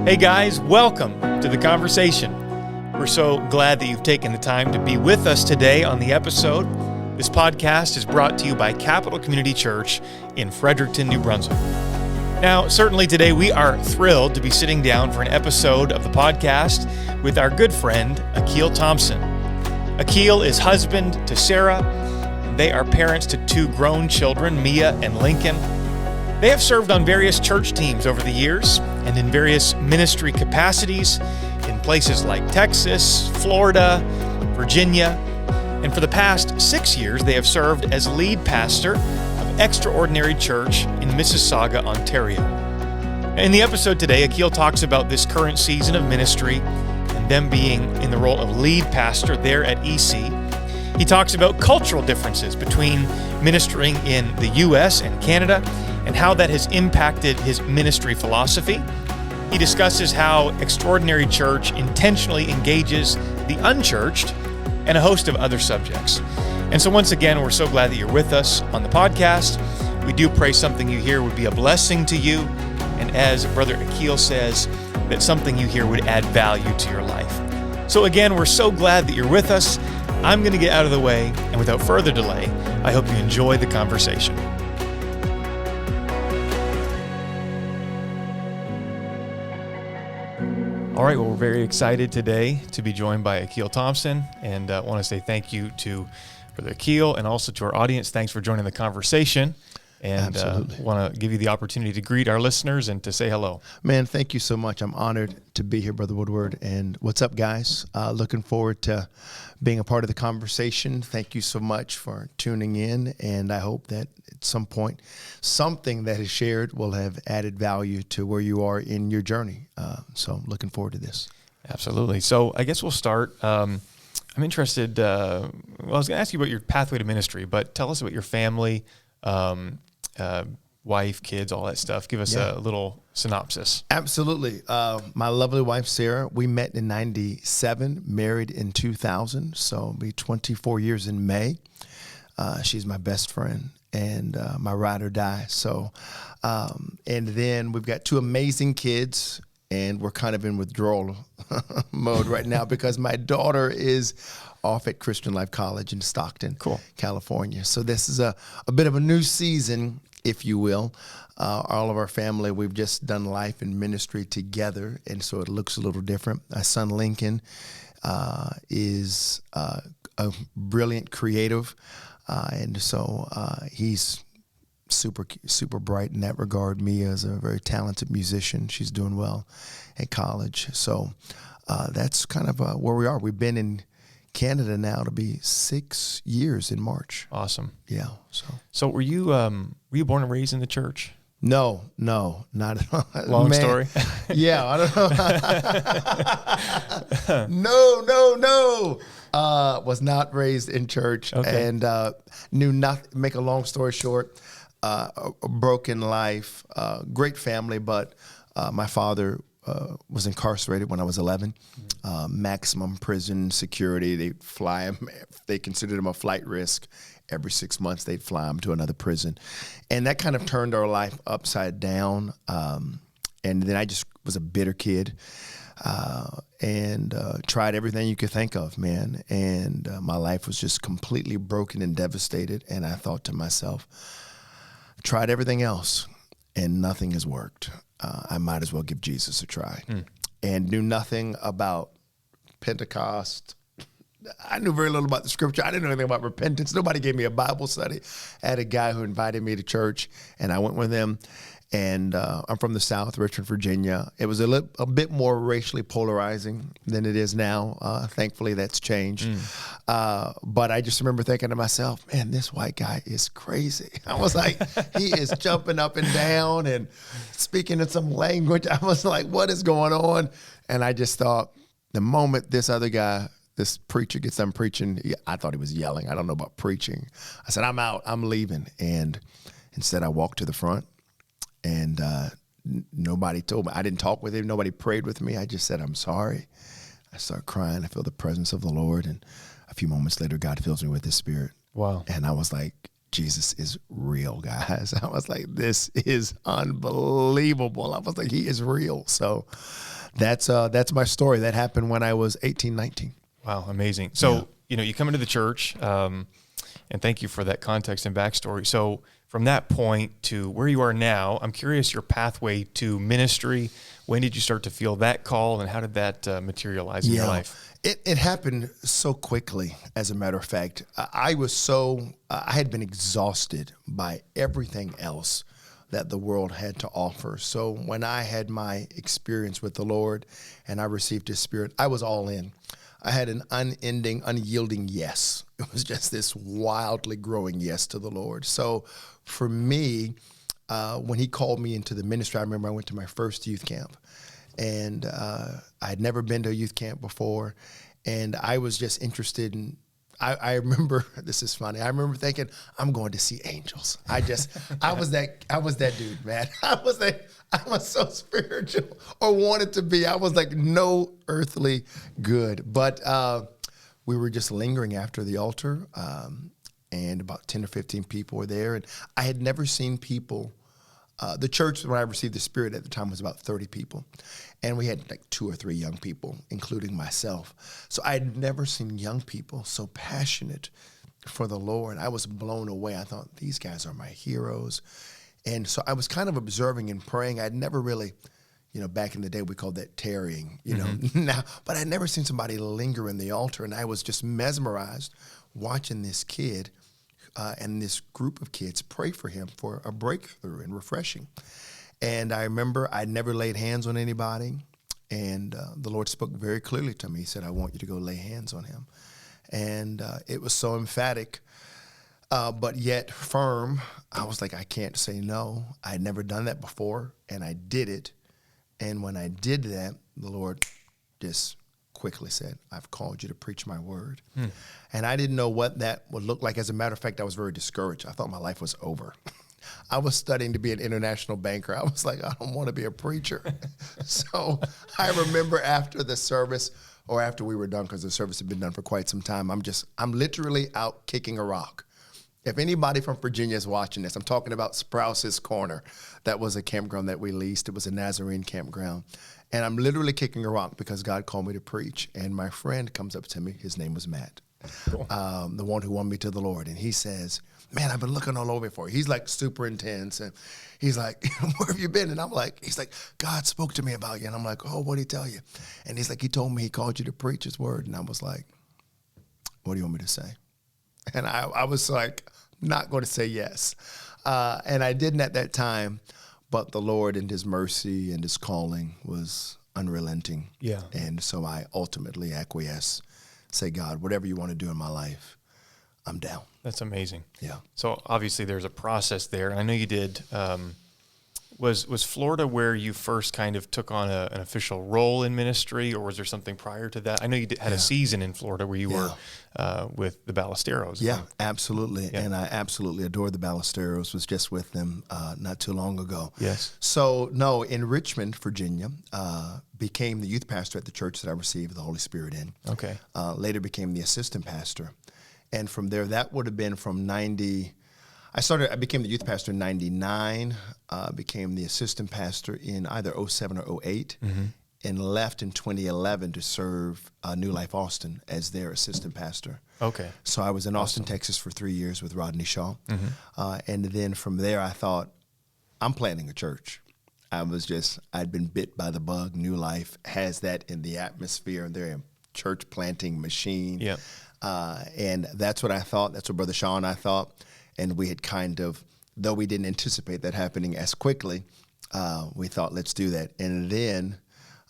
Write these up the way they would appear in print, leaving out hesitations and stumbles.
Hey guys, welcome to The Conversation. We're so glad that you've taken the time to be with us today on the episode. This podcast is brought to you by Capital Community Church in Fredericton, New Brunswick. Now, certainly today we are thrilled to be sitting down for an episode of the podcast with our good friend, Akil Thompson. Akil is husband to Sarah, and they are parents to two grown children, Mia and Lincoln. They have served on various church teams over the years and in various ministry capacities in places like Texas, Florida, Virginia. And for the past 6 years, they have served as lead pastor of Extraordinary Church in Mississauga, Ontario. In the episode today, Akil talks about this current season of ministry and them being in the role of lead pastor there at EC. He talks about cultural differences between ministering in the U.S. and Canada and how that has impacted his ministry philosophy. He discusses how Extraordinary Church intentionally engages the unchurched and a host of other subjects. And so once again, we're so glad that you're with us on the podcast. We do pray something you hear would be a blessing to you. And as Brother Akil says, that something you hear would add value to your life. So again, we're so glad that you're with us. I'm going to get out of the way, and without further delay, I hope you enjoy the conversation. All right, well, we're very excited today to be joined by Akil Thompson, and want to say thank you to Brother Akil and also to our audience. Thanks for joining the conversation, and want to give you the opportunity to greet our listeners and to say hello. Man, thank you so much. I'm honored to be here, Brother Woodward. And what's up, guys? Looking forward to being a part of the conversation. Thank you so much for tuning in, and I hope that at some point something that is shared will have added value to where you are in your journey. So I'm looking forward to this. Absolutely. So I guess we'll start. I'm interested, I was going to ask you about your pathway to ministry, but tell us about your family, wife, kids, all that stuff. Give us a little synopsis. Absolutely. My lovely wife, Sarah, we met in 97, married in 2000. So it'll be 24 years in May. She's my best friend and my ride or die. So, and then we've got two amazing kids, and we're kind of in withdrawal mode right now because my daughter is off at Christian Life College in Stockton, California. So this is a bit of a new season, if you will. All of our family, we've just done life and ministry together, and so it looks a little different. My son Lincoln is a brilliant creative, and so he's super bright in that regard. Mia is a very talented musician. She's doing well at college. So that's kind of where we are. We've been in Canada now to be 6 years in March. Awesome. Yeah. So were you born and raised in the church? No, not at all. Long story. Yeah, I don't know. No. Was not raised in church, and knew nothing. Make a long story short, a broken life, great family, but my father was incarcerated when I was 11. Maximum prison security. They'd fly him. They considered him a flight risk. Every 6 months, they'd fly him to another prison. And that kind of turned our life upside down. And then I just was a bitter kid and tried everything you could think of, man. And my life was just completely broken and devastated. And I thought to myself, I've tried everything else, and nothing has worked. I might as well give Jesus a try. And knew nothing about Pentecost. I knew very little about the scripture. I didn't know anything about repentance. Nobody gave me a Bible study. I had a guy who invited me to church, and I went with him. And I'm from the South, Richmond, Virginia. It was a bit more racially polarizing than it is now. Thankfully, that's changed. But I just remember thinking to myself, man, this white guy is crazy. I was like, he is jumping up and down and speaking in some language. I was like, what is going on? And I just thought, the moment this other guy, this preacher gets done preaching, I thought he was yelling. I don't know about preaching. I said, I'm out. I'm leaving. And instead, I walked to the front. And nobody told me. I didn't talk with him. Nobody prayed with me. I just said, I'm sorry. I start crying. I feel the presence of the Lord. And a few moments later, God fills me with his spirit. Wow. And I was like, Jesus is real, guys. I was like, this is unbelievable. I was like, he is real. So that's my story. That happened when I was 18, 19. Wow, amazing. So, you come into the church, and thank you for that context and backstory. So from that point to where you are now, I'm curious your pathway to ministry. When did you start to feel that call, and how did that materialize in your life? It happened so quickly, as a matter of fact. I had been exhausted by everything else that the world had to offer. So when I had my experience with the Lord and I received His Spirit, I was all in. I had an unending, unyielding yes. It was just this wildly growing yes to the Lord. So for me, when He called me into the ministry, I remember I went to my first youth camp. And I had never been to a youth camp before. And I was just interested in, I remember, this is funny, I remember thinking, I'm going to see angels. I was that dude, man. I was so spiritual, or wanted to be. I was like no earthly good. But we were just lingering after the altar, and about 10 or 15 people were there. And I had never seen people. The church, when I received the Spirit at the time, was about 30 people. And we had like 2 or 3 young people, including myself. So I had never seen young people so passionate for the Lord. I was blown away. I thought, these guys are my heroes. And so I was kind of observing and praying. I'd never really, back in the day, we called that tarrying, now. But I'd never seen somebody linger in the altar. And I was just mesmerized watching this kid and this group of kids pray for him for a breakthrough and refreshing. And I remember I'd never laid hands on anybody, and the Lord spoke very clearly to me. He said, I want you to go lay hands on him. And it was so emphatic, but yet firm. I was like, I can't say no. I had never done that before, and I did it. And when I did that, the Lord just quickly said, I've called you to preach my word. And I didn't know what that would look like. As a matter of fact, I was very discouraged. I thought my life was over. I was studying to be an international banker. I was like, I don't want to be a preacher. So I remember after the service, or after we were done, because the service had been done for quite some time, I'm literally out kicking a rock. If anybody from Virginia is watching this, I'm talking about Sprouse's Corner. That was a campground that we leased. It was a Nazarene campground. And I'm literally kicking a rock because God called me to preach. And my friend comes up to me. His name was Matt, cool. The one who won me to the Lord. And he says, man, I've been looking all over for you. He's like super intense. And he's like, where have you been? And I'm like, he's like, God spoke to me about you. And I'm like, oh, what did he tell you? And he's like, he told me he called you to preach his word. And I was like, what do you want me to say? And I was like, not going to say yes. And I didn't at that time. But the Lord and His mercy and His calling was unrelenting. Yeah. And so I ultimately acquiesce, say, God, whatever you want to do in my life, I'm down. That's amazing. Yeah. So obviously there's a process there. I know you did. Was Florida where you first kind of took on an official role in ministry, or was there something prior to that? I know you had a season in Florida where you were with the Ballesteros. Yeah, absolutely. Yeah. And I absolutely adore the Ballesteros. Was just with them not too long ago. Yes. So, no, in Richmond, Virginia, became the youth pastor at the church that I received the Holy Spirit in. Okay. Later became the assistant pastor. And from there, that would have been from 90. I became the youth pastor in 99, became the assistant pastor in either 07 or 08, and left in 2011 to serve New Life Austin as their assistant pastor. Okay. So I was in Austin, Texas for 3 years with Rodney Shaw. And then from there, I thought, I'm planting a church. I'd been bit by the bug. New Life has that in the atmosphere, and they're a church planting machine. Yeah. And that's what I thought. That's what Brother Shaw and I thought. And we had kind of, though we didn't anticipate that happening as quickly, we thought, let's do that. And then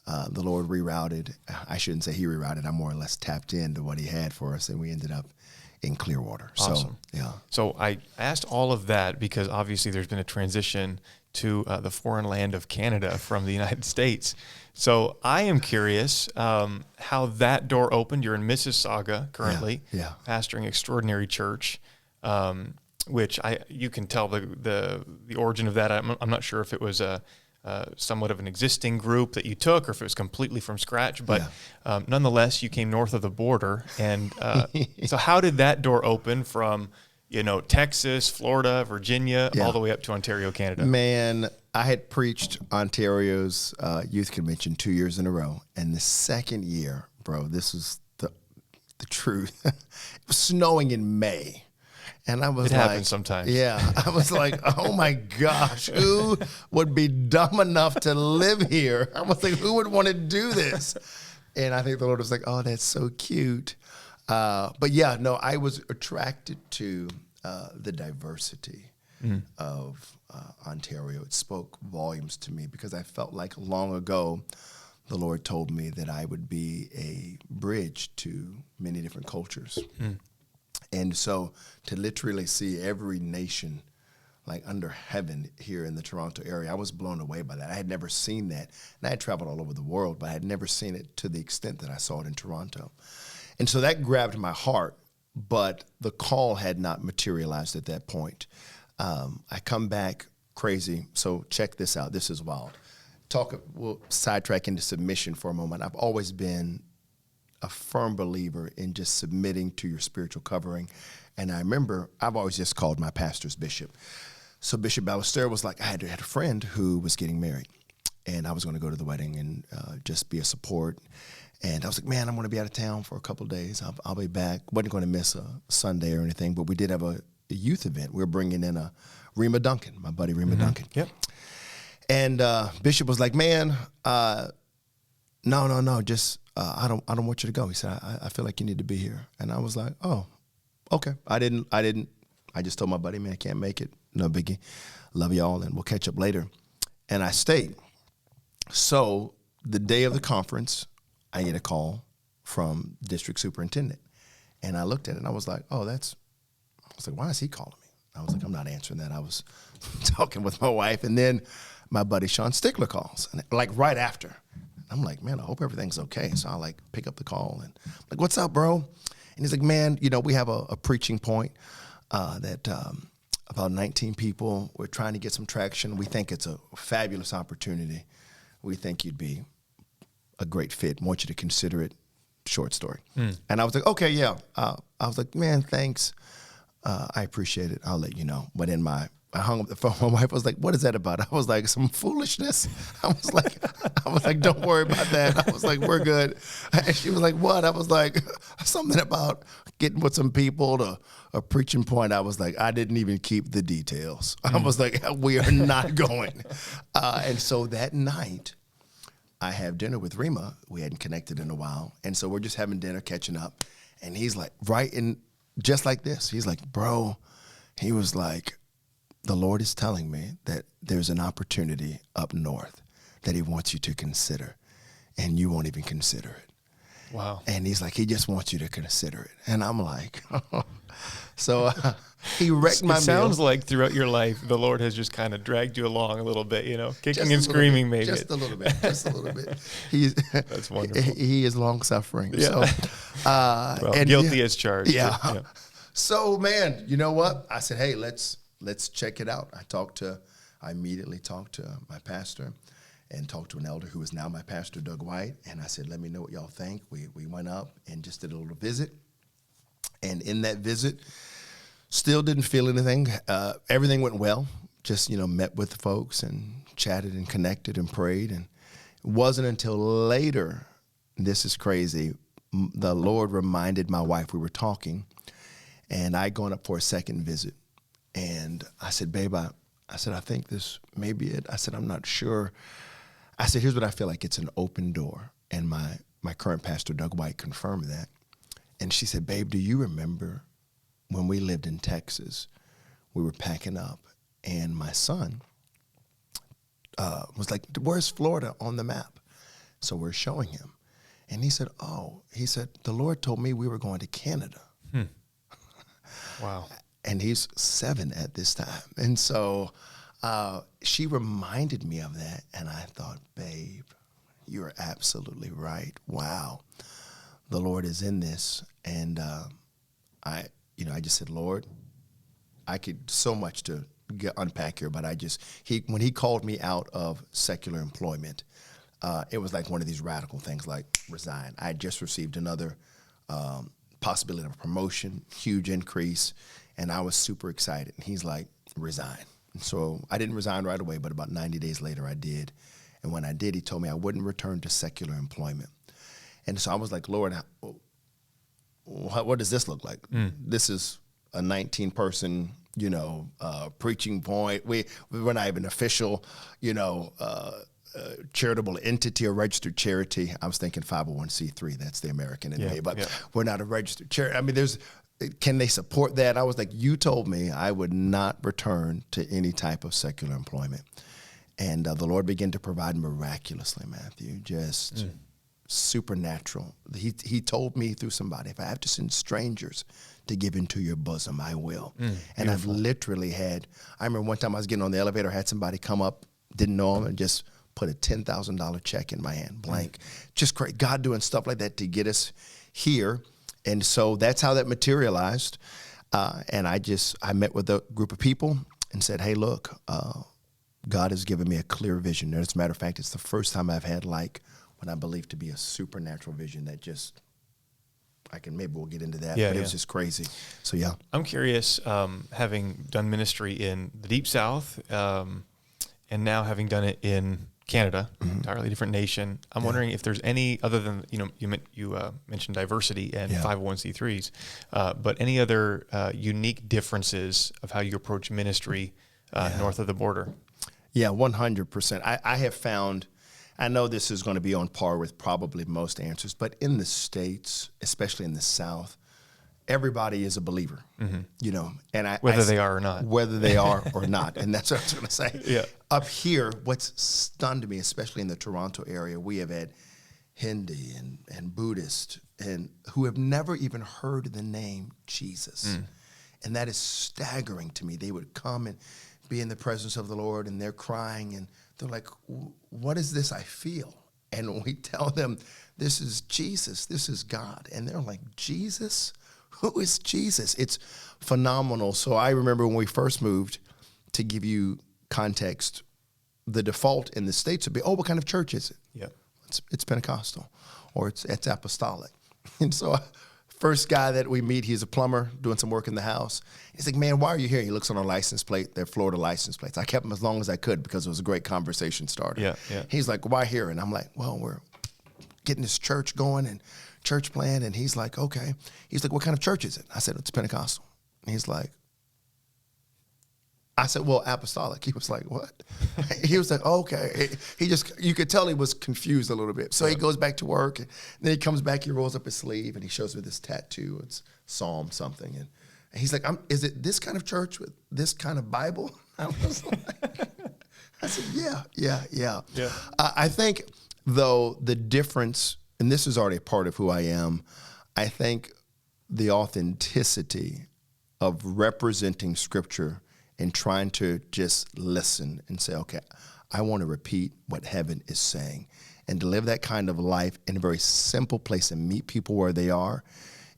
the Lord rerouted. I shouldn't say He rerouted. I more or less tapped into what He had for us, and we ended up in Clearwater. Awesome. So, yeah. So I asked all of that because obviously there's been a transition to the foreign land of Canada from the United States. So I am curious how that door opened. You're in Mississauga currently, pastoring Extraordinary Church. Which you can tell the origin of that. I'm not sure if it was somewhat of an existing group that you took or if it was completely from scratch, but nonetheless, you came north of the border. And so how did that door open from Texas, Florida, Virginia, all the way up to Ontario, Canada. Man, I had preached Ontario's youth convention 2 years in a row. And the second year, bro, this was the truth. It was snowing in May. And I was it happens sometimes. Yeah. I was like, oh my gosh, who would be dumb enough to live here? I was like, who would want to do this? And I think the Lord was like, oh, that's so cute. But yeah, no, I was attracted to the diversity of Ontario. It spoke volumes to me because I felt like long ago the Lord told me that I would be a bridge to many different cultures. And so to literally see every nation like under heaven here in the Toronto area, I was blown away by that. I had never seen that. And I had traveled all over the world, but I had never seen it to the extent that I saw it in Toronto. And so that grabbed my heart, but the call had not materialized at that point. I come back crazy. So check this out. This is wild. We'll sidetrack into submission for a moment. I've always been a firm believer in just submitting to your spiritual covering. And I remember I've always just called my pastors bishop. So Bishop Ballester was like, I had a friend who was getting married, and I was going to go to the wedding and just be a support. And I was like, man, I'm going to be out of town for a couple of days. I'll be back. Wasn't going to miss a Sunday or anything, but we did have a youth event. We were bringing in Rima Duncan, my buddy Rima Duncan. Yep. And Bishop was like, man, no, just I don't want you to go. He said, I feel like you need to be here. And I was like, oh, okay. I just told my buddy, man, I can't make it. No biggie. Love y'all, and we'll catch up later. And I stayed. So the day of the conference, I get a call from district superintendent. And I looked at it and I was like, I was like, why is he calling me? I was like, I'm not answering that. I was talking with my wife. And then my buddy Sean Stickler calls, and like right after. I'm like, man, I hope everything's okay. So I like pick up the call and I'm like, what's up, bro? And he's like, man, we have a preaching point that about 19 people. We're trying to get some traction. We think it's a fabulous opportunity. We think you'd be a great fit. Want you to consider it. Short story. And I was like, okay, yeah. I was like, man, thanks. I appreciate it. I'll let you know. But I hung up the phone. My wife was like, what is that about? I was like, some foolishness. I was like, don't worry about that. I was like, we're good. And she was like, what? I was like, something about getting with some people to a preaching point. I was like, I didn't even keep the details. I was like, we are not going. And so that night, I have dinner with Rima. We hadn't connected in a while. And so we're just having dinner, catching up. And he's like, right in, just like this. He's like, bro, he was like, the Lord is telling me that there's an opportunity up north that he wants you to consider, and you won't even consider it. Wow. And he's like, he just wants you to consider it. And I'm like, so he wrecked my meal. It sounds like throughout your life, the Lord has just kind of dragged you along a little bit, kicking just and screaming maybe. Just a little bit. That's wonderful. He is long-suffering. Yeah. So, and guilty as charged. Yeah. So, man, you know what? I said, hey, let's check it out. I immediately talked to my pastor and talked to an elder who is now my pastor, Doug White. And I said, let me know what y'all think. We went up and just did a little visit. And in that visit, still didn't feel anything. Everything went well. Just, met with the folks and chatted and connected and prayed. And it wasn't until later, this is crazy, the Lord reminded my wife, we were talking, and I gone up for a second visit. And I said, babe, I think this may be it. I said, I'm not sure. I said, here's what I feel like. It's an open door. And my current pastor, Doug White, confirmed that. And she said, babe, do you remember when we lived in Texas, we were packing up, and my son was like, where's Florida on the map? So we're showing him. And he said, the Lord told me we were going to Canada. Wow. And he's 7 at this time. And so she reminded me of that. And I thought, babe, you're absolutely right. Wow. The Lord is in this. And I just said, Lord, I could so much to unpack here, but when he called me out of secular employment, it was like one of these radical things like resign. I had just received another possibility of a promotion, huge increase. And I was super excited. And he's like, resign. And so I didn't resign right away, but about 90 days later I did. And when I did, he told me I wouldn't return to secular employment. And so I was like, Lord, what does this look like? This is a 19-person, preaching point. We're not even official, charitable entity or registered charity. I was thinking 501c3. That's the American in me, but we're not a registered charity. I mean, can they support that? I was like, you told me I would not return to any type of secular employment. And the Lord began to provide miraculously, Matthew, just supernatural. He told me through somebody, if I have to send strangers to give into your bosom, I will. And I've literally I remember one time I was getting on the elevator, had somebody come up, didn't know him, and just put a $10,000 check in my hand, blank. Just great. God doing stuff like that to get us here. And so that's how that materialized. And I met with a group of people and said, hey, look, God has given me a clear vision. As a matter of fact, it's the first time I've had what I believe to be a supernatural vision that maybe we'll get into that, but it was just crazy. So, yeah. I'm curious, having done ministry in the Deep South and now having done it in Canada, entirely different nation. I'm wondering if there's any, other than, you mentioned diversity and 501c3s, but any other unique differences of how you approach ministry north of the border? Yeah, 100%. I have found, I know this is going to be on par with probably most answers, but in the States, especially in the South, everybody is a believer, and whether they are or not. Whether they are or not. And that's what I was going to say. Yeah. Up here, what's stunned me, especially in the Toronto area, we have had Hindi and Buddhist and who have never even heard the name Jesus. And that is staggering to me. They would come and be in the presence of the Lord, and they're crying, and they're like, what is this I feel? And we tell them, this is Jesus, this is God. And they're like, Jesus? Who is Jesus? It's phenomenal. So I remember when we first moved, to give you context, the default in the States would be, what kind of church is it? Yeah. It's Pentecostal, or it's apostolic. And so first guy that we meet, he's a plumber doing some work in the house. He's like, man, why are you here? He looks on our license plate. They're Florida license plates. I kept them as long as I could because it was a great conversation starter. Yeah. He's like, why here? And I'm like, well, we're getting this church going and church plan. And he's like, okay. He's like, what kind of church is it? I said, it's Pentecostal. And he's like, I said, well, apostolic. He was like, what? He was like, okay. You could tell he was confused a little bit. So he goes back to work, and then he comes back, he rolls up his sleeve, and he shows me this tattoo. It's Psalm something. And he's like, is it this kind of church with this kind of Bible? I was like, I said, yeah. I think, though, the difference, and this is already a part of who I am, I think the authenticity of representing Scripture and trying to just listen and say, okay, I want to repeat what heaven is saying. And to live that kind of life in a very simple place and meet people where they are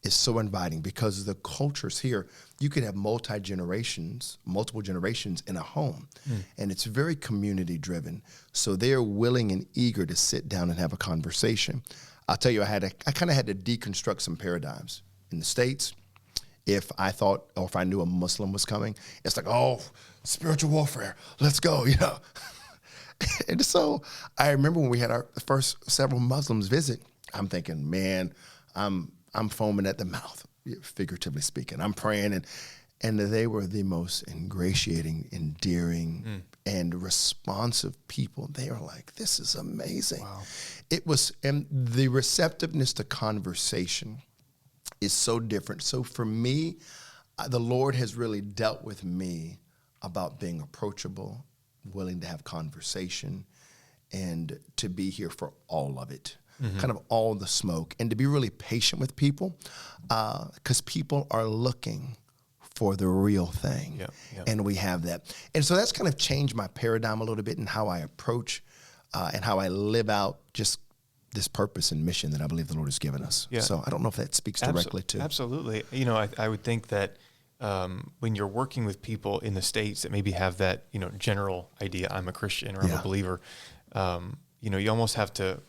is so inviting, because the cultures here, you can have multiple generations in a home. And it's very community driven. So they're willing and eager to sit down and have a conversation. I'll tell you, I kind of had to deconstruct some paradigms. In the States, if I thought, or if I knew a Muslim was coming, it's like, spiritual warfare, let's go, And so I remember when we had our first several Muslims visit, I'm thinking, man, I'm foaming at the mouth, figuratively speaking. I'm praying, and they were the most ingratiating, endearing, and responsive people. They were like, this is amazing. Wow. It was, and the receptiveness to conversation is so different. So for me, the Lord has really dealt with me about being approachable, willing to have conversation, and to be here for all of it, kind of all the smoke, and to be really patient with people, because people are looking for the real thing. Yeah. And we have that. And so that's kind of changed my paradigm a little bit in how I approach and how I live out just this purpose and mission that I believe the Lord has given us. Yeah. So I don't know if that speaks directly to. Absolutely. I would think that when you're working with people in the States that maybe have that, general idea, I'm a Christian or I'm a believer, you almost have to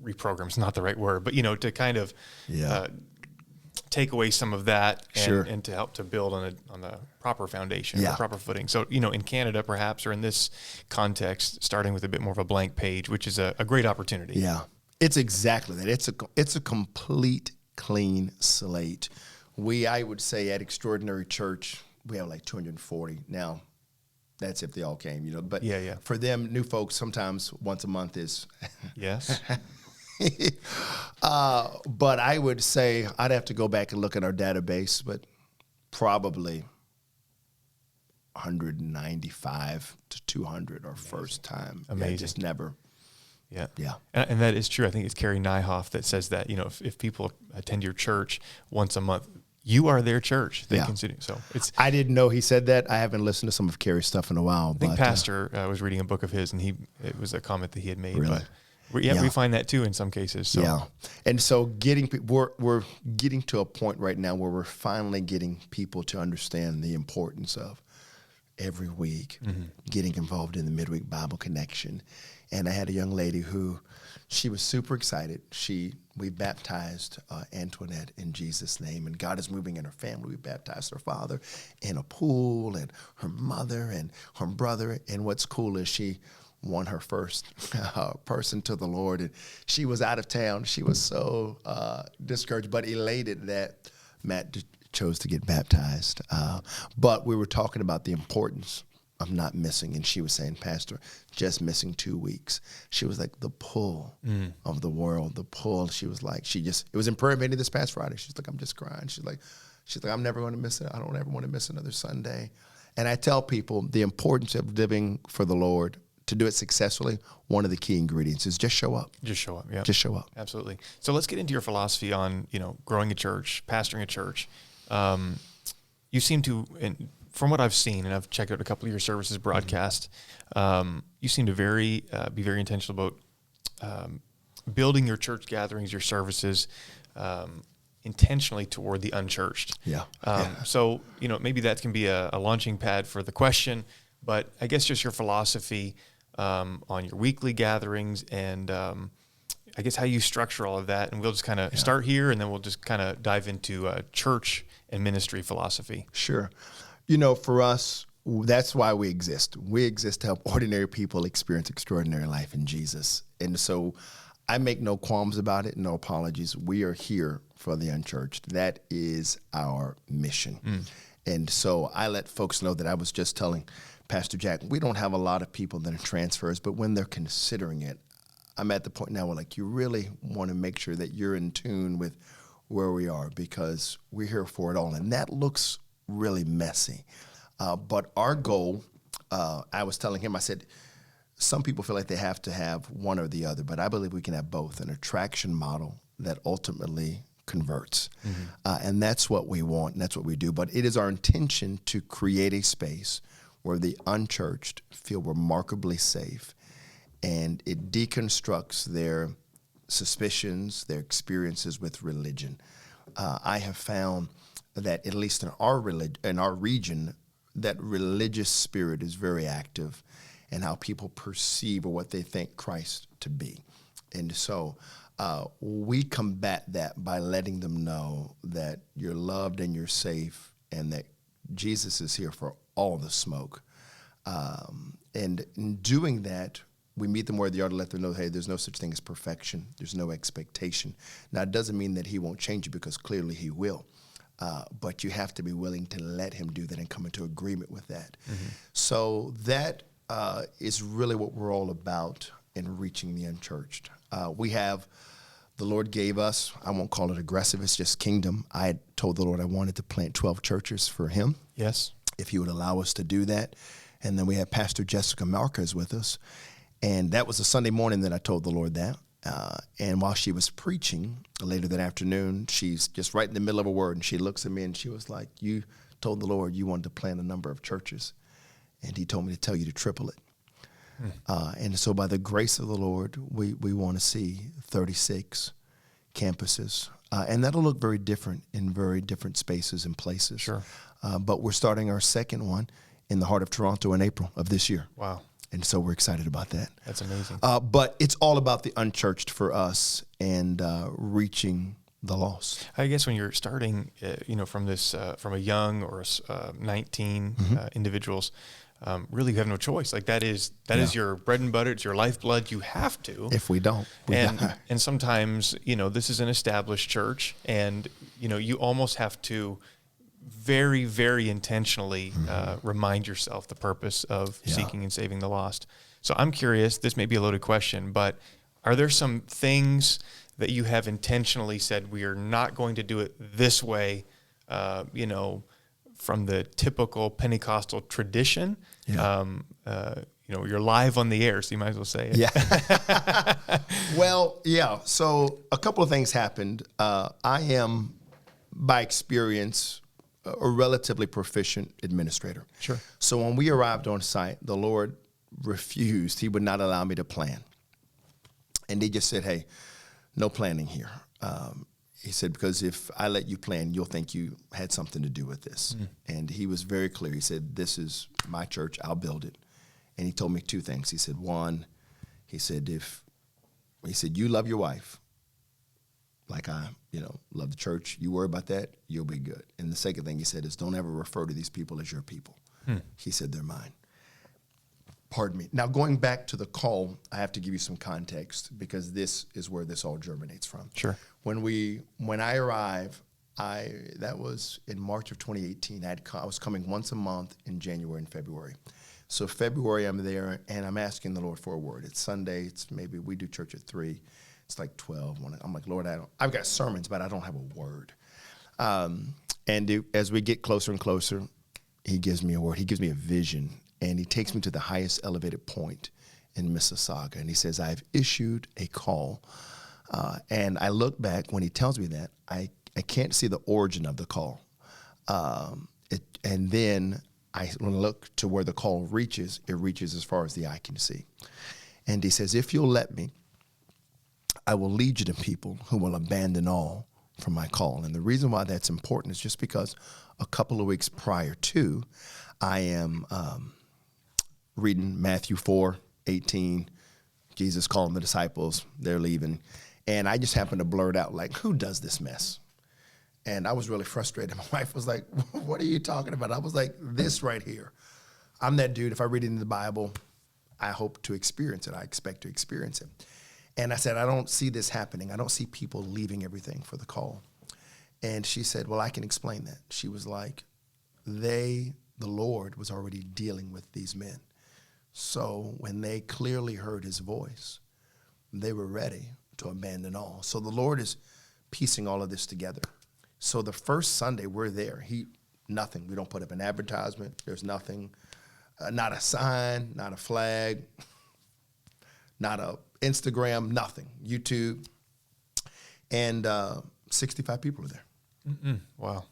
reprogram, is not the right word, but, to kind of take away some of that and, Sure. and to help to build on a proper foundation, Yeah. a proper footing. So, in Canada, perhaps, or in this context, starting with a bit more of a blank page, which is a great opportunity. Yeah, it's exactly that. It's a complete clean slate. I would say at Extraordinary Church, we have like 240 now. That's if they all came, But Yeah. for them, new folks, sometimes once a month is. Yes. But I would say I'd have to go back and look at our database, but probably 195 to 200 are first time. Amazing. Yeah, just never. Yeah. Yeah. And that is true. I think it's Carrie Nyhoff that says that, if people attend your church once a month, you are their church. They consider. So I didn't know he said that. I haven't listened to some of Carrie's stuff in a while. I think Pastor was reading a book of his, and it was a comment that he had made. Really? But we find that too in some cases. So. Yeah. And so we're getting to a point right now where we're finally getting people to understand the importance of every week getting involved in the midweek Bible connection. And I had a young lady who, she was super excited. We baptized Antoinette in Jesus' name, and God is moving in her family. We baptized her father in a pool, and her mother and her brother. And what's cool is she won her first person to the Lord, and she was out of town. She was so discouraged, but elated that Matt chose to get baptized. But we were talking about the importance of not missing, and she was saying, Pastor, just missing 2 weeks. She was like, the pull of the world, the pull. She was like, it was in prayer meeting this past Friday. She's like, I'm just crying. She's like, I'm never going to miss it. I don't ever want to miss another Sunday. And I tell people the importance of living for the Lord. To do it successfully, one of the key ingredients is just show up. Just show up, yeah. Just show up. Absolutely. So let's get into your philosophy on, growing a church, pastoring a church. You seem to, from what I've seen, and I've checked out a couple of your services broadcast, you seem to be very intentional about building your church gatherings, your services, intentionally toward the unchurched. Yeah. So, maybe that can be a launching pad for the question, but I guess just your philosophy on your weekly gatherings and I guess how you structure all of that. And we'll just kind of start here, and then we'll just kind of dive into church and ministry philosophy. Sure. For us, that's why we exist. We exist to help ordinary people experience extraordinary life in Jesus. And so I make no qualms about it, no apologies. We are here for the unchurched. That is our mission. And so I let folks know that I was just telling Pastor Jack, we don't have a lot of people that are transfers, but when they're considering it, I'm at the point now where you really want to make sure that you're in tune with where we are, because we're here for it all. And that looks really messy. But our goal, I was telling him, I said, some people feel like they have to have one or the other, but I believe we can have both, an attraction model that ultimately converts. And that's what we want, and that's what we do. But it is our intention to create a space where the unchurched feel remarkably safe, and it deconstructs their suspicions, their experiences with religion. I have found that, at least in our region, that religious spirit is very active in how people perceive or what they think Christ to be. And so we combat that by letting them know that you're loved and you're safe, and that Jesus is here for all the smoke. And in doing that, we meet them where they are to let them know, hey, there's no such thing as perfection. There's no expectation. Now, it doesn't mean that he won't change you, because clearly he will. But you have to be willing to let him do that and come into agreement with that. So that is really what we're all about in reaching the unchurched. The Lord gave us, I won't call it aggressive, it's just kingdom. I had told the Lord I wanted to plant 12 churches for him. Yes. If he would allow us to do that. And then we had Pastor Jessica Marquez with us. And that was a Sunday morning that I told the Lord that. And while she was preaching later that afternoon, she's just right in the middle of a word, and she looks at me and she was like, you told the Lord you wanted to plant a number of churches, and he told me to tell you to triple it. And so by the grace of the Lord, we want to see 36 campuses. And that'll look very different in very different spaces and places. Sure. But we're starting our second one in the heart of Toronto in April of this year. Wow. And so we're excited about that. That's amazing. But it's all about the unchurched for us, and reaching the lost. I guess when you're starting, from this, from a young or 19 individuals, really you have no choice. Like that is your bread and butter. It's your lifeblood. You have to. If we don't, we die. And sometimes, this is an established church, and you almost have to very, very intentionally remind yourself the purpose of seeking and saving the lost. So I'm curious. This may be a loaded question, but are there some things that you have intentionally said we are not going to do it this way? From the typical Pentecostal tradition. Yeah. You're live on the air, so you might as well say it. Yeah. Well, yeah. So a couple of things happened. I am, by experience, a relatively proficient administrator. Sure. So when we arrived on site, the Lord refused. He would not allow me to plan. And he just said, hey, no planning here. He said, because if I let you plan, you'll think you had something to do with this. And he was very clear. He said, this is my church. I'll build it. And he told me two things. He said, one, he said, you love your wife like I, love the church. You worry about that, you'll be good. And the second thing he said is, don't ever refer to these people as your people. He said, they're mine. Pardon me. Now, going back to the call, I have to give you some context because this is where this all germinates from. Sure. When I arrived, that was in March of 2018. I was coming once a month in January and February. So February, I'm there, and I'm asking the Lord for a word. It's Sunday. It's maybe we do church at 3. It's like 12. I'm like, Lord, I've got sermons, but I don't have a word. As we get closer and closer, he gives me a word. He gives me a vision. And he takes me to the highest elevated point in Mississauga. And he says, I've issued a call. And I look back, when he tells me that, I can't see the origin of the call. And then when I look to where the call reaches, it reaches as far as the eye can see. And he says, if you'll let me, I will lead you to people who will abandon all for my call. And the reason why that's important is just because a couple of weeks prior to, I am reading Matthew 4:18, Jesus calling the disciples, they're leaving. And I just happened to blurt out, like, who does this mess? And I was really frustrated. My wife was like, what are you talking about? I was like, this right here. I'm that dude. If I read it in the Bible, I hope to experience it. I expect to experience it. And I said, I don't see this happening. I don't see people leaving everything for the call. And she said, well, I can explain that. She was like, the Lord was already dealing with these men. So when they clearly heard his voice, they were ready to abandon all. So the Lord is piecing all of this together. So the first Sunday we're there, nothing. We don't put up an advertisement. There's nothing, not a sign, not a flag, not a Instagram, nothing, YouTube. And 65 people are there. Wow.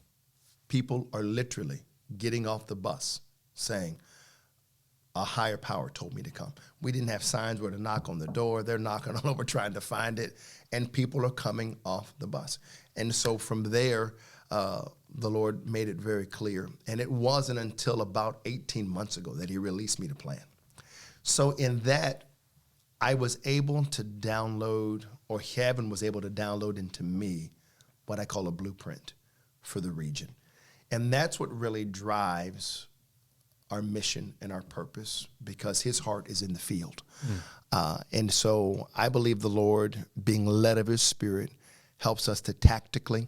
People are literally getting off the bus saying, a higher power told me to come. We didn't have signs where to knock on the door. They're knocking all over trying to find it. And people are coming off the bus. And so from there, the Lord made it very clear. And it wasn't until about 18 months ago that he released me to plan. So in that, I was able to download, or heaven was able to download into me, what I call a blueprint for the region. And that's what really drives our mission and our purpose, because his heart is in the field. And so I believe the Lord, being led of his Spirit, helps us to tactically,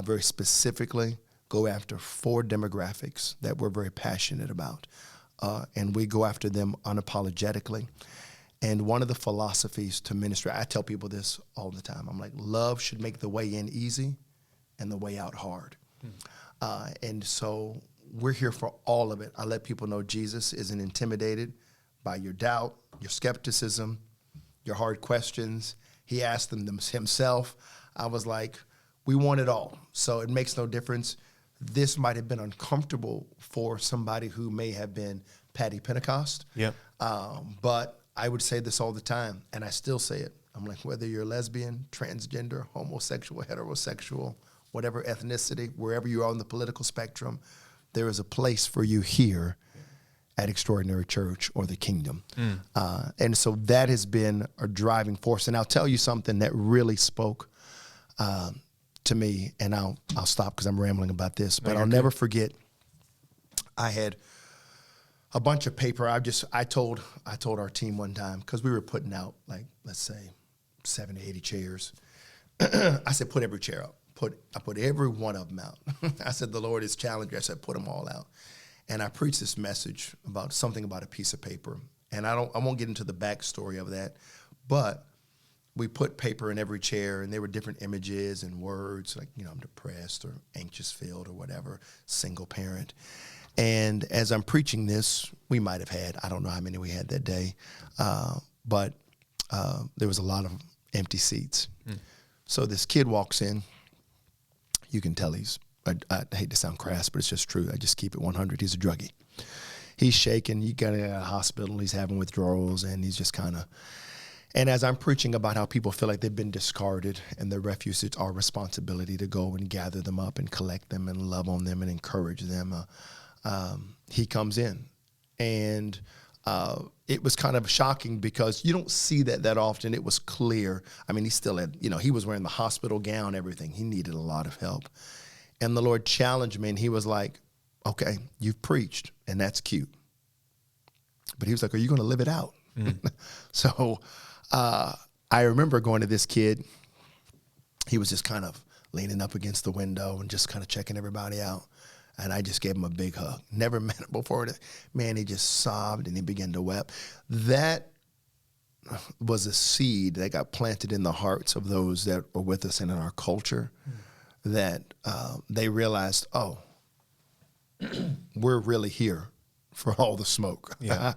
very specifically, go after 4 demographics that we're very passionate about. And we go after them unapologetically. And one of the philosophies to ministry, I tell people this all the time. I'm like, love should make the way in easy and the way out hard. And so we're here for all of it. I let people know Jesus isn't intimidated by your doubt, your skepticism, your hard questions. He asked them himself. I was like, we want it all. So it makes no difference. This might have been uncomfortable for somebody who may have been Patty Pentecost. Yep. But I would say this all the time, and I still say it. I'm like, whether you're lesbian, transgender, homosexual, heterosexual, whatever ethnicity, wherever you are on the political spectrum, there is a place for you here at Extraordinary Church or the Kingdom. And so that has been a driving force. And I'll tell you something that really spoke to me, and I'll stop because I'm rambling about this, but No, I'll you're never good. forget. I had a bunch of paper. I told our team one time, because we were putting out, like, let's say 70, 80 chairs. I said, put every chair up. I put every one of them out. I said, the Lord is challenging. I said, put them all out. And I preached this message about something about a piece of paper. And I won't get into the backstory of that, but we put paper in every chair, and there were different images and words, like, I'm depressed or anxious filled or whatever, single parent. And as I'm preaching this, we might have had, I don't know how many we had that day, but there was a lot of empty seats. So this kid walks in. You can tell I hate to sound crass, but it's just true. I just keep it 100. He's a druggie. He's shaking. You got him out of the hospital. He's having withdrawals, and he's just kind of. And as I'm preaching about how people feel like they've been discarded and the refuse, it's our responsibility to go and gather them up and collect them and love on them and encourage them. He comes in, and it was kind of shocking because you don't see that often. It was clear. I mean, he still had, he was wearing the hospital gown, everything. He needed a lot of help. And the Lord challenged me, and he was like, okay, you've preached, and that's cute. But he was like, are you going to live it out? So I remember going to this kid. He was just kind of leaning up against the window and just kind of checking everybody out. And I just gave him a big hug. Never met him before. Man, he just sobbed and he began to weep. That was a seed that got planted in the hearts of those that were with us and in our culture, that they realized, oh, we're really here for all the smoke. Yeah.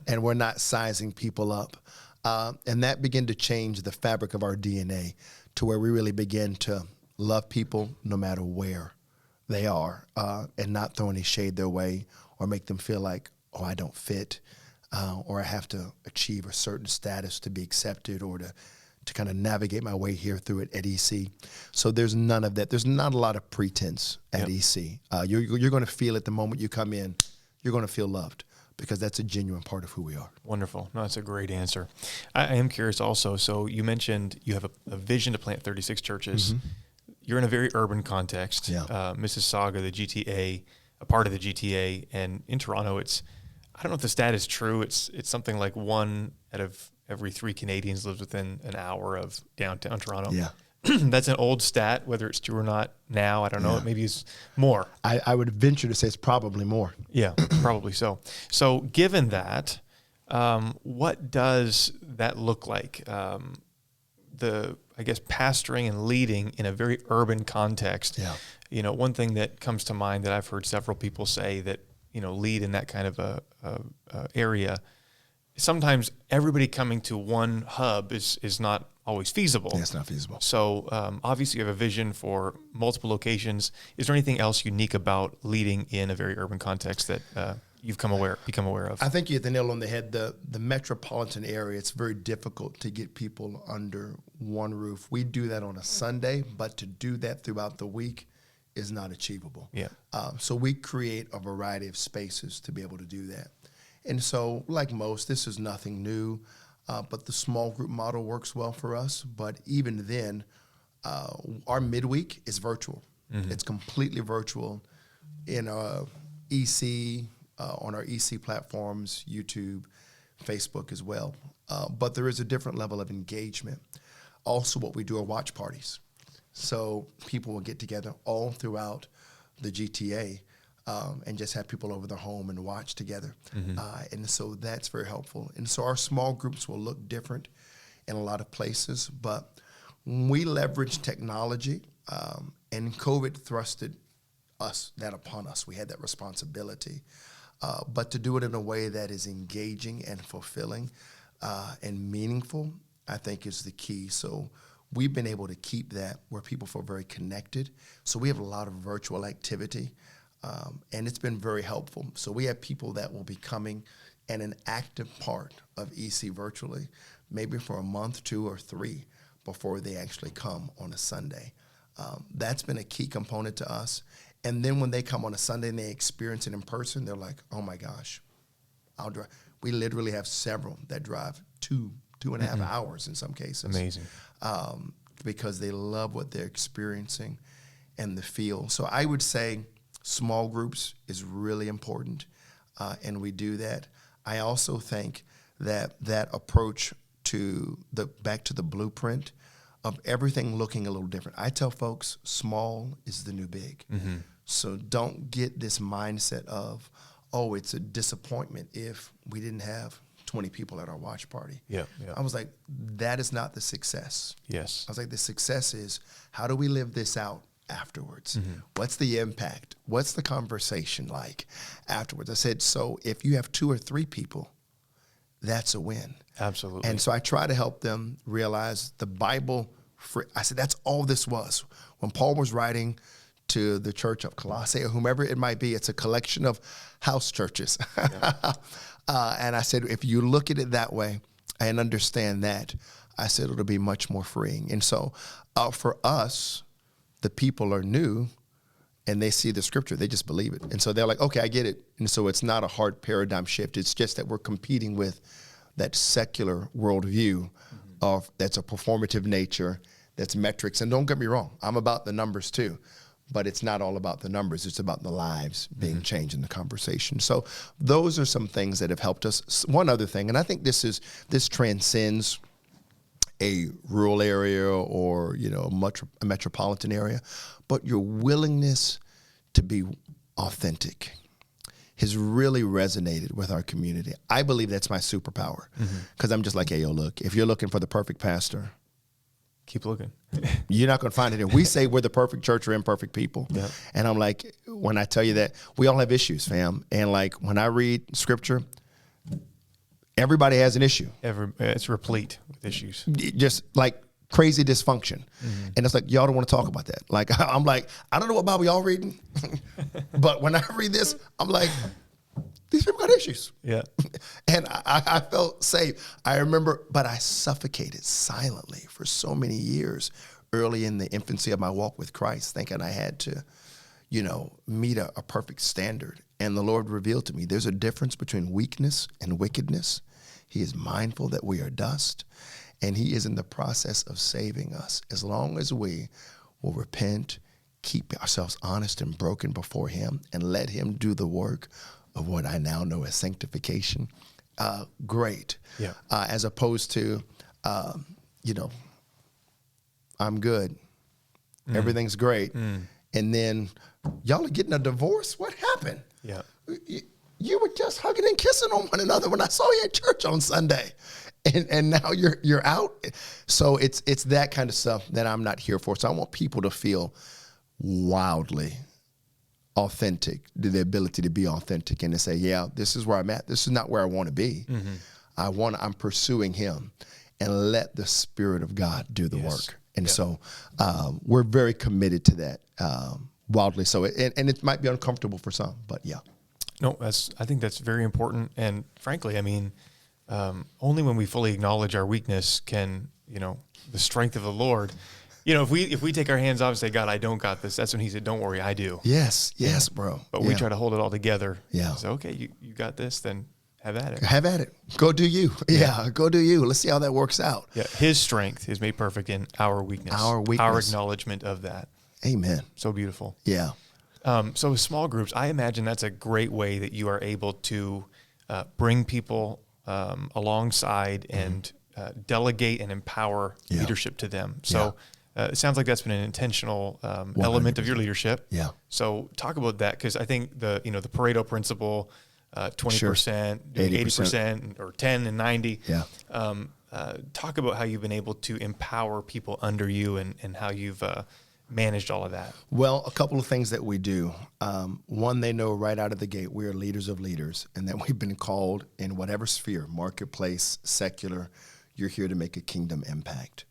And we're not sizing people up. And that began to change the fabric of our DNA to where we really begin to love people no matter where they are, and not throw any shade their way or make them feel like, oh, I don't fit, or I have to achieve a certain status to be accepted or to kind of navigate my way here through it at EC. So there's none of that. There's not a lot of pretense at EC. You're going to feel it the moment you come in. You're going to feel loved, because that's a genuine part of who we are. Wonderful. No, that's a great answer. I am curious also. So you mentioned you have a vision to plant 36 churches. Mm-hmm. You're in a very urban context. Yeah. Mississauga, the GTA, a part of the GTA, and in Toronto, I don't know if the stat is true. It's something like 1 out of every 3 Canadians lives within an hour of downtown Toronto. Yeah. That's an old stat, whether it's true or not now. I don't know. Maybe it's more. I would venture to say it's probably more. Yeah, probably so. So given that, what does that look like? I guess pastoring and leading in a very urban context. Yeah. One thing that comes to mind that I've heard several people say that, lead in that kind of a area. Sometimes everybody coming to one hub is not always feasible. Yeah, it's not feasible. So obviously you have a vision for multiple locations. Is there anything else unique about leading in a very urban context that you've become aware of? I think you hit the nail on the head. The metropolitan area, it's very difficult to get people under one roof. We do that on a Sunday, but to do that throughout the week is not achievable. Yeah. So we create a variety of spaces to be able to do that. And so, like most, this is nothing new, but the small group model works well for us. But even then, our midweek is virtual. Mm-hmm. It's completely virtual in EC, on our EC platforms, YouTube, Facebook as well. But there is a different level of engagement. Also, what we do are watch parties. So people will get together all throughout the GTA and just have people over their home and watch together. Mm-hmm. And so that's very helpful. And so our small groups will look different in a lot of places, but we leverage technology, and COVID thrusted that upon us. We had that responsibility. But to do it in a way that is engaging and fulfilling and meaningful, I think is the key. So we've been able to keep that where people feel very connected. So we have a lot of virtual activity, and it's been very helpful. So we have people that will be coming and an active part of EC virtually, maybe for a month, 2 or 3, before they actually come on a Sunday. That's been a key component to us. And then when they come on a Sunday and they experience it in person, they're like, oh my gosh, I'll drive. We literally have several that drive 2.5 hours in some cases. Amazing. Because they love what they're experiencing. and the feel. So I would say small groups is really important, and we do that. I also think that approach back to the blueprint of everything looking a little different. I tell folks, small is the new big. Mm-hmm. So don't get this mindset of, oh, it's a disappointment if we didn't have 20 people at our watch party. Yeah. I was like, that is not the success. Yes. I was like, the success is, how do we live this out afterwards? Mm-hmm. What's the impact? What's the conversation like afterwards? I said, so if you have 2 or 3 people, that's a win. Absolutely. And so I try to help them realize the Bible. I said, that's all this was. When Paul was writing to the church of Colossae or whomever it might be, it's a collection of house churches. Yeah. And I said, if you look at it that way and understand that, I said, it'll be much more freeing. And so for us, the people are new and they see the scripture, they just believe it. And so they're like, okay, I get it. And so it's not a hard paradigm shift. It's just that we're competing with that secular worldview of that's a performative nature, that's metrics. And don't get me wrong, I'm about the numbers too, but it's not all about the numbers. It's about the lives being changed in the conversation. So those are some things that have helped us. One other thing, and I think this transcends a rural area or, a metropolitan area, but your willingness to be authentic has really resonated with our community. I believe that's my superpower because I'm just like, hey, yo, look, if you're looking for the perfect pastor, keep looking. You're not going to find it. And we say we're the perfect church or imperfect people. Yeah. And I'm like, when I tell you that, we all have issues, fam. And like when I read scripture, everybody has an issue. It's replete with issues. Just like crazy dysfunction. And it's like, y'all don't want to talk about that. Like, I'm like, I don't know what Bible y'all reading, but when I read this, I'm like, these people got issues. Yeah. And I felt safe. I remember, but I suffocated silently for so many years early in the infancy of my walk with Christ, thinking I had to, meet a perfect standard. And the Lord revealed to me, there's a difference between weakness and wickedness. He is mindful that we are dust, and he is in the process of saving us. As long as we will repent, keep ourselves honest and broken before him, and let him do the work of what I now know as sanctification, great. Yeah. As opposed to, I'm good. Everything's great. And then y'all are getting a divorce? What happened? Yeah. You were just hugging and kissing on one another when I saw you at church on Sunday. And now you're out. So it's that kind of stuff that I'm not here for. So I want people to feel wildly authentic, the ability to be authentic and to say, yeah, this is where I'm at. This is not where I want to be. I'm pursuing him, and let the Spirit of God do the work. And so we're very committed to that, wildly so. And it might be uncomfortable for some, but yeah. No, I think that's very important. And frankly, I mean, only when we fully acknowledge our weakness can, the strength of the Lord, if we take our hands off and say, God, I don't got this, that's when he said, don't worry, I do. Yes, bro. But we try to hold it all together. Yeah. So, okay, you got this, then have at it. Have at it. Go do you. Yeah, go do you. Let's see how that works out. Yeah, his strength is made perfect in our weakness. Our acknowledgement of that. Amen. So beautiful. Yeah. So with small groups, I imagine that's a great way that you are able to bring people alongside and delegate and empower leadership to them. So it sounds like that's been an intentional element of your leadership. Yeah. So talk about that, because I think the Pareto principle, 20%, 80%, or 10 and 90. Yeah. Talk about how you've been able to empower people under you and how you've managed all of that. Well, a couple of things that we do. One, they know right out of the gate we are leaders of leaders, and that we've been called in whatever sphere, marketplace, secular, you're here to make a kingdom impact.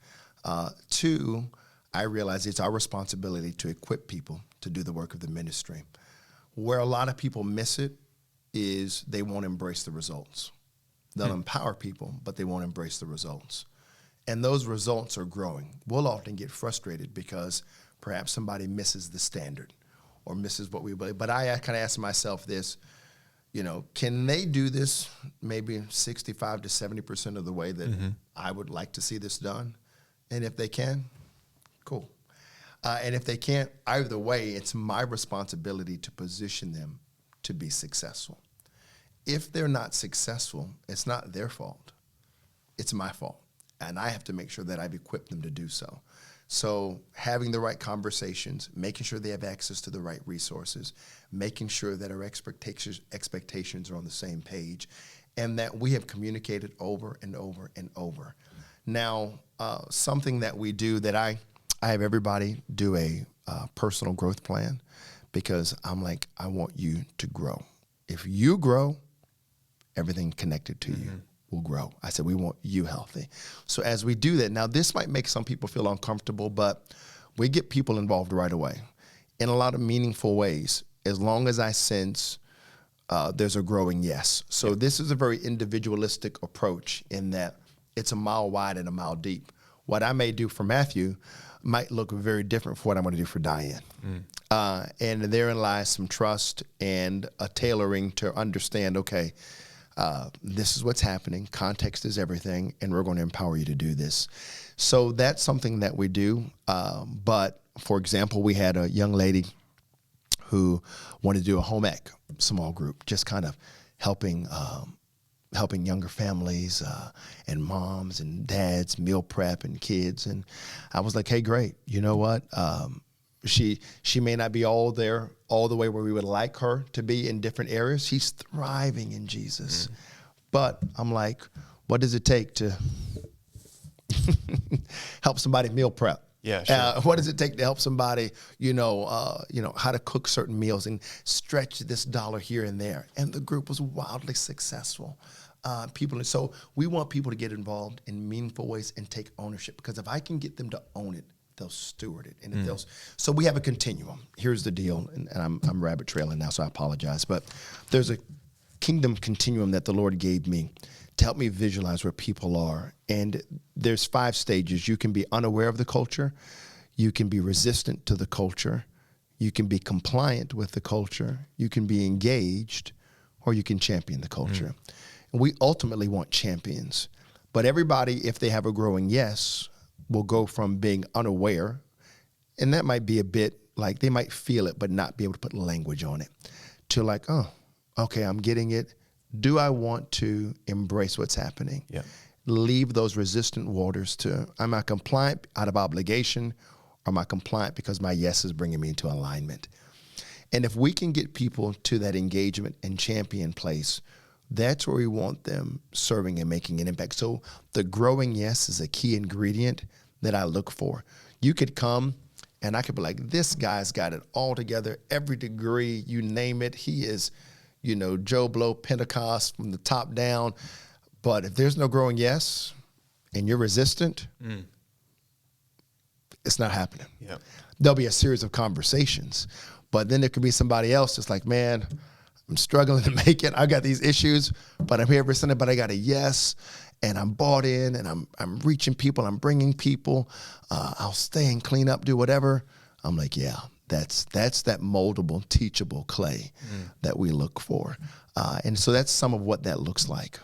Two, I realize it's our responsibility to equip people to do the work of the ministry. Where a lot of people miss it is they won't embrace the results. They'll empower people, but they won't embrace the results. And those results are growing. We'll often get frustrated because perhaps somebody misses the standard or misses what we believe. But I kind of ask myself this, can they do this maybe 65 to 70% of the way that I would like to see this done? And if they can, cool. And if they can't, either way, it's my responsibility to position them to be successful. If they're not successful, it's not their fault. It's my fault. And I have to make sure that I've equipped them to do so. So having the right conversations, making sure they have access to the right resources, making sure that our expectations are on the same page, and that we have communicated over and over and over. Now, something that we do that I have everybody do a personal growth plan, because I'm like, I want you to grow. If you grow, everything connected to you will grow. I said, we want you healthy. So as we do that, now this might make some people feel uncomfortable, but we get people involved right away in a lot of meaningful ways, as long as I sense there's a growing yes. So this is a very individualistic approach in that it's a mile wide and a mile deep. What I may do for Matthew might look very different from what I'm going to do for Diane. And therein lies some trust and a tailoring to understand, okay, this is what's happening. Context is everything, and we're going to empower you to do this. So that's something that we do. But, for example, we had a young lady who wanted to do a home ec small group, just kind of helping younger families and moms and dads meal prep and kids. And I was like, hey, great. You know what? She may not be all the way where we would like her to be in different areas. She's thriving in Jesus. But I'm like, what does it take to help somebody meal prep? Yeah, sure. What does it take to help somebody, how to cook certain meals and stretch this dollar here and there? And the group was wildly successful. So we want people to get involved in meaningful ways and take ownership, because if I can get them to own it, they'll steward it. And if so we have a continuum. Here's the deal, and I'm rabbit trailing now, so I apologize. But there's a kingdom continuum that the Lord gave me to help me visualize where people are. And there's 5 stages. You can be unaware of the culture. You can be resistant to the culture. You can be compliant with the culture. You can be engaged, or you can champion the culture. And we ultimately want champions. But everybody, if they have a growing yes, will go from being unaware, and that might be a bit like they might feel it but not be able to put language on it, to like, oh, okay, I'm getting it. Do I want to embrace what's happening? Yeah. Leave those resistant waters to, am I compliant out of obligation, or am I compliant because my yes is bringing me into alignment? And if we can get people to that engagement and champion place, that's where we want them serving and making an impact. So the growing yes is a key ingredient that I look for. You could come and I could be like, this guy's got it all together, every degree, you name it. He is, Joe Blow Pentecost from the top down. But if there's no growing yes and you're resistant, it's not happening. Yep. There'll be a series of conversations, but then there could be somebody else that's like, man, I'm struggling to make it. I got these issues, but I'm here every Sunday, but I got a yes, and I'm bought in, and I'm reaching people, I'm bringing people. I'll stay and clean up, do whatever. I'm like, yeah, that's that moldable, teachable clay that we look for. And so that's some of what that looks like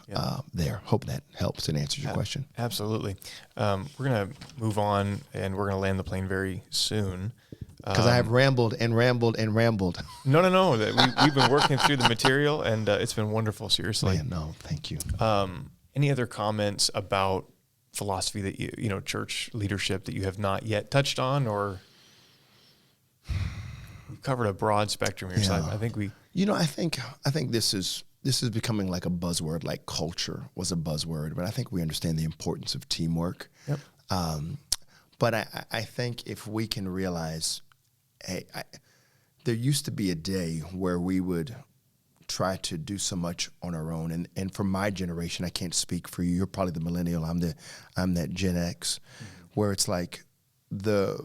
there. Hope that helps and answers your question. Absolutely. We're going to move on, and we're going to land the plane very soon. Because I have rambled and rambled and rambled. No. We've been working through the material, and it's been wonderful, seriously. Man, no, thank you. Any other comments about philosophy that you church leadership that you have not yet touched on, or you covered a broad spectrum here? So I think we... I think this is becoming like a buzzword, like culture was a buzzword, but I think we understand the importance of teamwork. Yep. But I think if we can realize, hey, there used to be a day where we would try to do so much on our own, and for my generation, I can't speak for you. You're probably the millennial. I'm that Gen X, where it's like the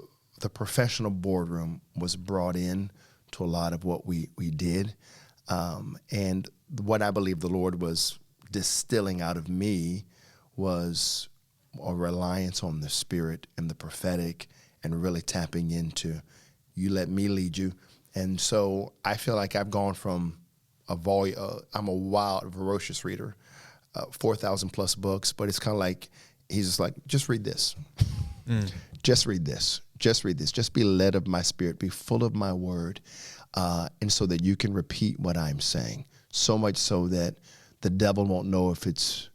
professional boardroom was brought in to a lot of what we did, and what I believe the Lord was distilling out of me was a reliance on the Spirit and the prophetic, and really tapping into, you let me lead you. And so I feel like I've gone from I'm a wild, ferocious reader, 4,000 plus books, but it's kind of like, he's just like, just read this. Just read this. Just read this. Just be led of my spirit. Be full of my word. And so that you can repeat what I'm saying. So much so that the devil won't know if it's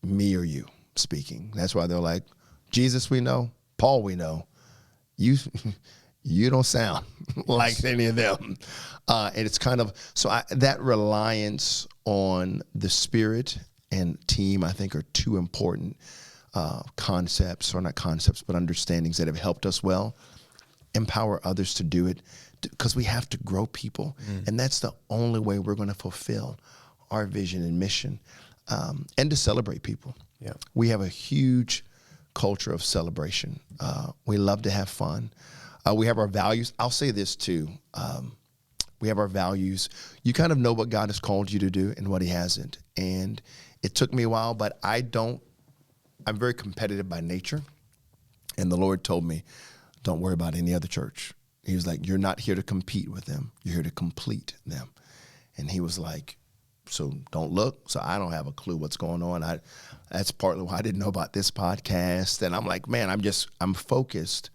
me or you speaking. That's why they're like, Jesus we know, Paul we know. You don't sound like any of them. And it's kind of, that reliance on the Spirit and team, I think, are two important concepts, or not concepts, but understandings that have helped us well. Empower others to do it, because we have to grow people. And that's the only way we're going to fulfill our vision and mission, and to celebrate people. Yeah. We have a huge culture of celebration. We love to have fun. We have our values. I'll say this too. We have our values. You kind of know what God has called you to do and what he hasn't. And it took me a while, but I'm very competitive by nature. And the Lord told me, don't worry about any other church. He was like, you're not here to compete with them. You're here to complete them. And he was like, so don't look. So I don't have a clue what's going on. That's partly why I didn't know about this podcast. And I'm like, man, I'm focused.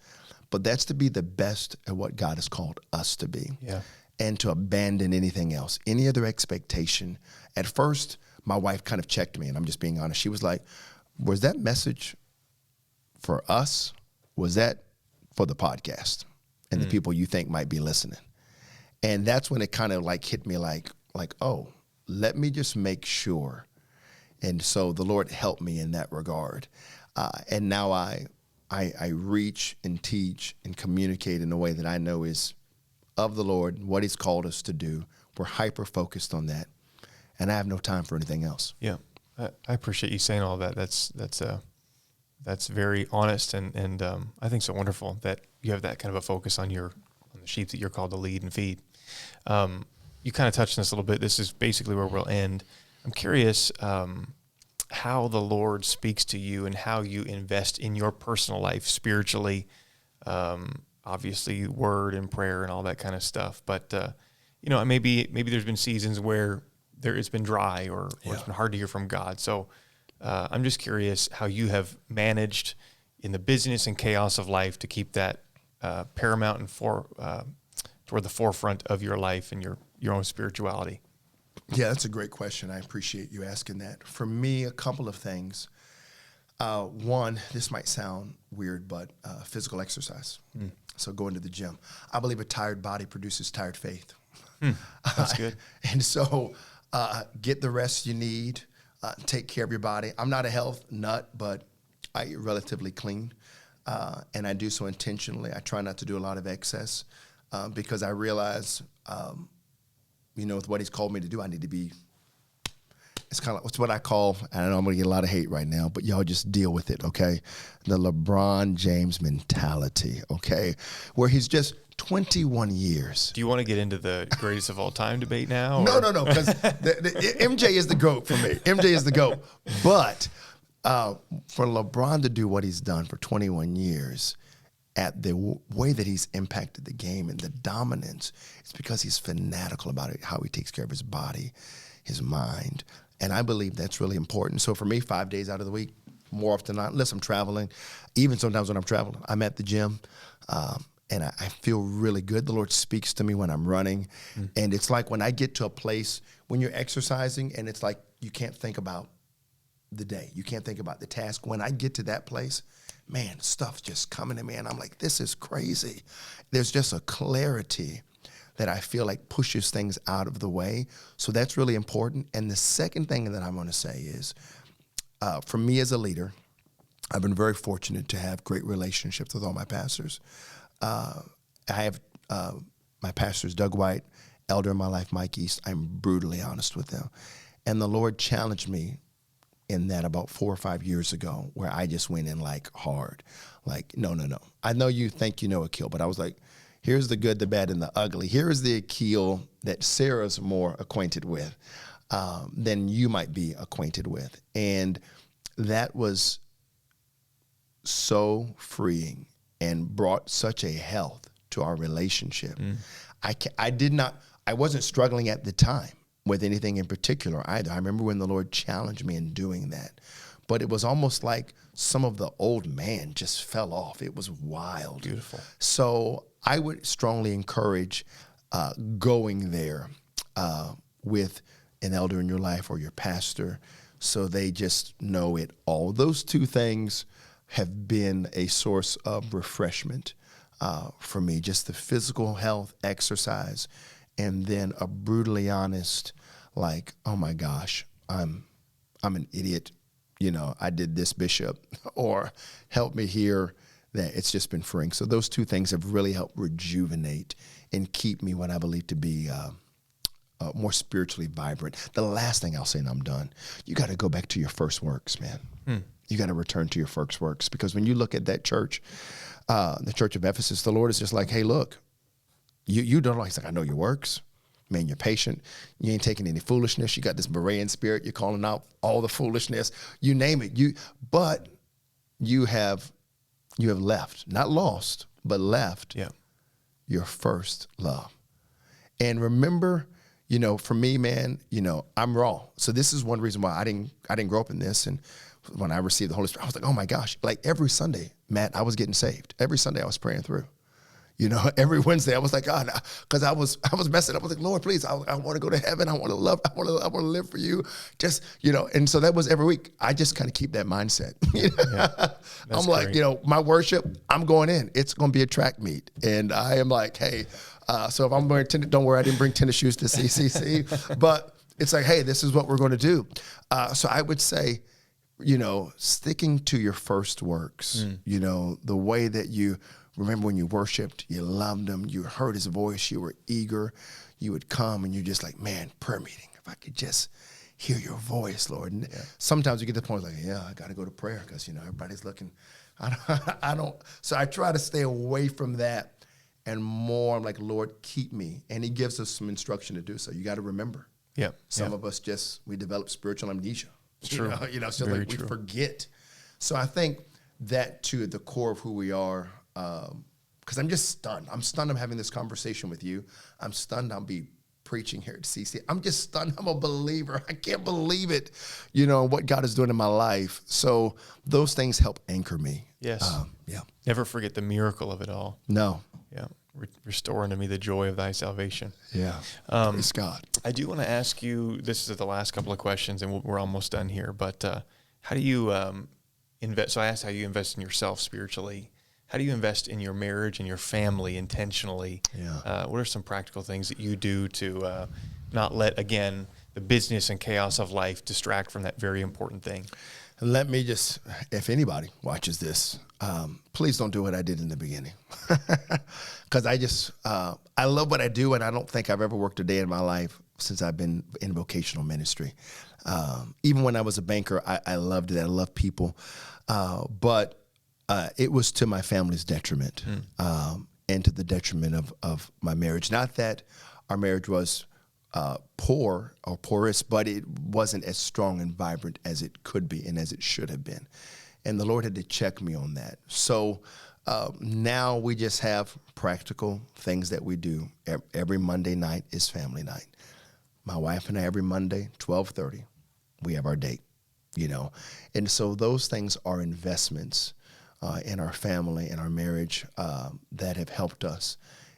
But that's to be the best at what God has called us to be. Yeah. And to abandon anything else, any other expectation. At first, my wife kind of checked me, and I'm just being honest. She was like, was that message for us? Was that for the podcast and the people you think might be listening? And that's when it kind of like hit me like, oh, let me just make sure. And so the Lord helped me in that regard. And now I reach and teach and communicate in a way that I know is of the Lord, what he's called us to do. We're hyper-focused on that. And I have no time for anything else. Yeah. I appreciate you saying all that. That's very honest. And I think so wonderful that you have that kind of a focus on the sheep that you're called to lead and feed. You kind of touched on this a little bit. This is basically where we'll end. I'm curious, how the Lord speaks to you and how you invest in your personal life spiritually, obviously word and prayer and all that kind of stuff. But, maybe there's been seasons where it's been dry or it's been hard to hear from God. So I'm just curious how you have managed in the business and chaos of life to keep that paramount and toward the forefront of your life and your own spirituality. Yeah, that's a great question. I appreciate you asking that. For me, a couple of things. One, this might sound weird, but physical exercise. So going to the gym. I believe a tired body produces tired faith. That's good. And so get the rest you need. Take care of your body. I'm not a health nut, but I eat relatively clean. And I do so intentionally. I try not to do a lot of excess because I realize with what he's called me to do, I need to be, it's kind of, it's what I call, I don't know, I'm going to get a lot of hate right now, but y'all just deal with it, okay? The LeBron James mentality, okay? Where he's just 21 years. Do you want to get into the greatest of all time debate now? No, because MJ is the GOAT for me. MJ is the GOAT. But for LeBron to do what he's done for 21 years, at the way that he's impacted the game and the dominance, it's because he's fanatical about it, how he takes care of his body, his mind. And I believe that's really important. So for me, 5 days out of the week, more often than not, unless I'm traveling, even sometimes when I'm traveling, I'm at the gym, and I feel really good. The Lord speaks to me when I'm running. And it's like when I get to a place, when you're exercising, and it's like you can't think about the day. You can't think about the task. When I get to that place, man, stuff's just coming to me, and I'm like, this is crazy. There's just a clarity that I feel like pushes things out of the way. So that's really important. And the second thing that I'm going to say is, for me as a leader, I've been very fortunate to have great relationships with all my pastors. I have my pastors, Doug White, elder in my life, Mike East. I'm brutally honest with them. And the Lord challenged me in that about 4 or 5 years ago, where I just went in like hard. Like, no. I know you think you know Akil, but I was like, here's the good, the bad, and the ugly. Here is the Akil that Sarah's more acquainted with than you might be acquainted with. And that was so freeing and brought such a health to our relationship. I wasn't struggling at the time with anything in particular either. I remember when the Lord challenged me in doing that. but it was almost like some of the old man just fell off. It was wild. Beautiful. So I would strongly encourage going there with an elder in your life or your pastor, so they just know it all. Those two things have been a source of refreshment for me, just the physical health, exercise, and then a brutally honest, like, oh my gosh, I'm an idiot. I did this, Bishop, or help me here. That it's just been freeing. So those two things have really helped rejuvenate and keep me what I believe to be more spiritually vibrant. The last thing I'll say, and I'm done, you got to go back to your first works, man. You got to return to your first works, because when you look at that church, the church of Ephesus, the Lord is just like, hey, look, you don't know. He's like, I know your works. Man, you're patient. You ain't taking any foolishness. You got this Berean spirit. You're calling out all the foolishness. You name it. But you have left, not lost, but left your first love. And remember, for me, man, I'm raw. So this is one reason why I didn't grow up in this. And when I received the Holy Spirit, I was like, oh my gosh, like every Sunday, Matt, I was getting saved. Every Sunday I was praying through. Every Wednesday I was like, God, because I was messing up. I was like, Lord, please, I want to go to heaven. I want to love. I want to live for you. Just, and so that was every week. I just kind of keep that mindset. I'm like, my worship, I'm going in. It's going to be a track meet. And I am like, hey, so if I'm wearing tennis, don't worry, I didn't bring tennis shoes to CCC. But it's like, hey, this is what we're going to do. So I would say, sticking to your first works, the way that you remember when you worshiped, you loved him, you heard his voice, you were eager, you would come and you're just like, man, prayer meeting, if I could just hear your voice, Lord. And sometimes you get to the point like, yeah, I got to go to prayer because, everybody's looking. I don't. So I try to stay away from that, and more I'm like, Lord, keep me. And he gives us some instruction to do so. You got to remember. Some of us we develop spiritual amnesia. It's true. So Very like true. We forget. So I think that too, at the core of who we are, because I'm just stunned. I'm stunned I'm having this conversation with you. I'm stunned I'll be preaching here at CC. I'm just stunned. I'm a believer. I can't believe it, what God is doing in my life. So those things help anchor me. Yes. Never forget the miracle of it all. No. Yeah. Restore unto me the joy of thy salvation. Yeah. Praise God. I do want to ask you, this is the last couple of questions and we're almost done here, but how do you invest? So I asked how you invest in yourself spiritually. How do you invest in your marriage and your family intentionally? What are some practical things that you do to not let, again, the business and chaos of life distract from that very important thing? Let me just, if anybody watches this, please don't do what I did in the beginning. Because I love what I do, and I don't think I've ever worked a day in my life since I've been in vocational ministry. Even when I was a banker, I loved it. I love people. But it was to my family's detriment, and to the detriment of my marriage. Not that our marriage was poor or porous, but it wasn't as strong and vibrant as it could be and as it should have been. And the Lord had to check me on that. So now we just have practical things that we do. Every Monday night is family night. My wife and I, every Monday, 12:30, we have our date, And so those things are investments in our family and our marriage that have helped us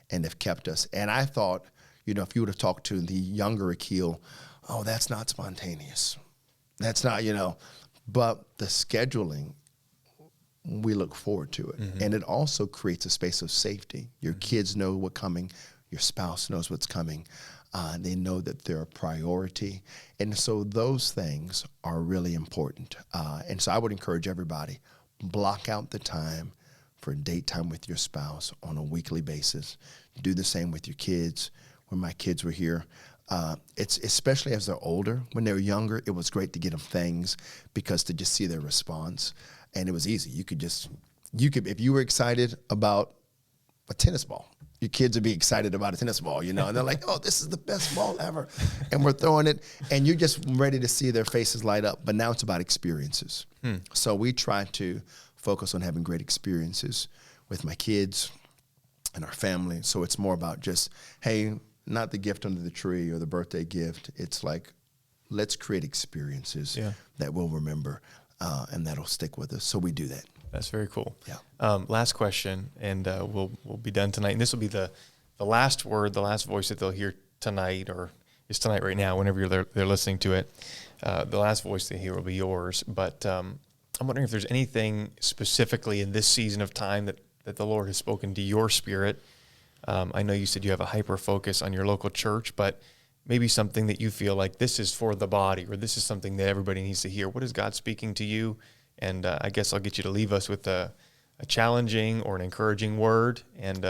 and have kept us. And I thought, if you would have talked to the younger Akil, oh, that's not spontaneous. That's not, but the scheduling, we look forward to it. Mm-hmm. And it also creates a space of safety. Your kids know what's coming. Your spouse knows what's coming. They know that they're a priority. And so those things are really important. And so I would encourage everybody, block out the time for date time with your spouse on a weekly basis. Do the same with your kids. When my kids were here, it's especially as they're older. When they were younger, it was great to get them things because to just see their response. And it was easy. You could, if you were excited about a tennis ball, your kids would be excited about a tennis ball, and they're like, oh, this is the best ball ever. And we're throwing it, and you're just ready to see their faces light up. But now it's about experiences. So we try to focus on having great experiences with my kids and our family. So it's more about just, hey, not the gift under the tree or the birthday gift. It's like, let's create experiences that we'll remember. and that'll stick with us. So we do that. That's very cool. Yeah. Last question, and we'll be done tonight. And this will be the last word, the last voice that they'll hear tonight, or is tonight right now, whenever they're listening to it. The last voice they hear will be yours. But I'm wondering if there's anything specifically in this season of time that the Lord has spoken to your spirit. I know you said you have a hyper focus on your local church, but maybe something that you feel like this is for the body, or this is something that everybody needs to hear. What is God speaking to you? And I guess I'll get you to leave us with a challenging or an encouraging word. And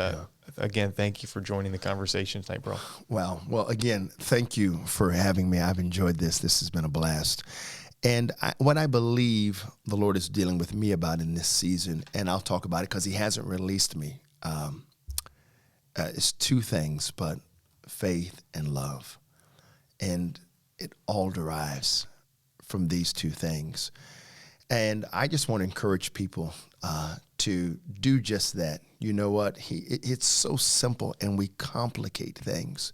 again, thank you for joining the conversation tonight, bro. Wow. Well, again, thank you for having me. I've enjoyed this. This has been a blast. And what I believe the Lord is dealing with me about in this season, and I'll talk about it because he hasn't released me, it's two things, but faith and love. And it all derives from these two things. And I just want to encourage people to do just that. You know what? It's so simple, and we complicate things.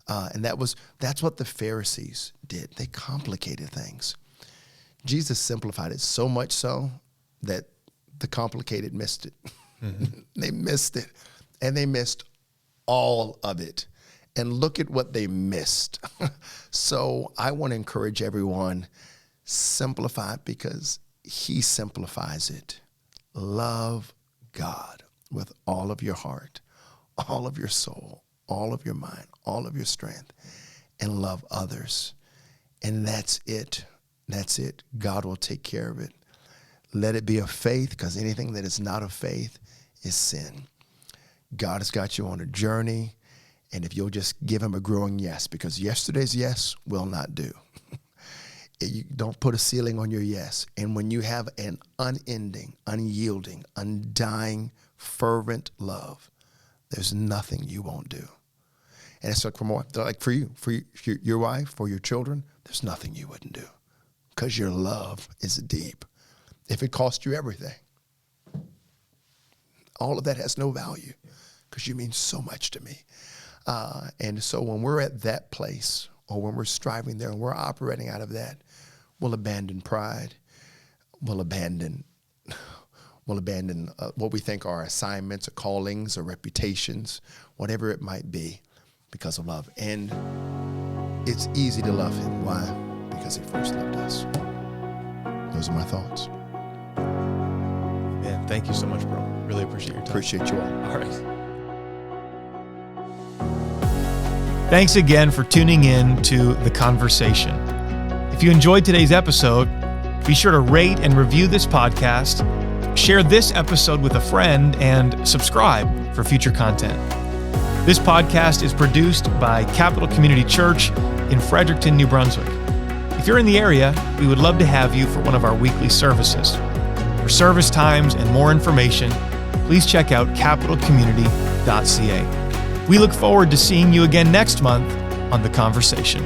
And that's what the Pharisees did. They complicated things. Jesus simplified it so much so that the complicated missed it. Mm-hmm. They missed it, and they missed all of it. And look at what they missed. So I want to encourage everyone, simplify it because he simplifies it. Love God with all of your heart, all of your soul, all of your mind, all of your strength, and love others. And that's it. That's it. God will take care of it. Let it be of faith, because anything that is not of faith is sin. God has got you on a journey, and if you'll just give him a growing yes, because yesterday's yes will not do. You don't put a ceiling on your yes. And when you have an unending, unyielding, undying, fervent love, there's nothing you won't do. And it's like for you, your wife, for your children, there's nothing you wouldn't do, because your love is deep. If it cost you everything, all of that has no value, because you mean so much to me. And so when we're at that place, or when we're striving there and we're operating out of that, we'll abandon pride. We'll abandon what we think are assignments or callings or reputations, whatever it might be, because of love. And it's easy to love him. Why? Because he first loved us. Those are my thoughts. Man, thank you so much, bro. Really appreciate your time. Appreciate you all. All right. Thanks again for tuning in to The Conversation. If you enjoyed today's episode, be sure to rate and review this podcast, share this episode with a friend, and subscribe for future content. This podcast is produced by Capital Community Church in Fredericton, New Brunswick. If you're in the area, we would love to have you for one of our weekly services. For service times and more information, please check out capitalcommunity.ca. We look forward to seeing you again next month on The Conversation.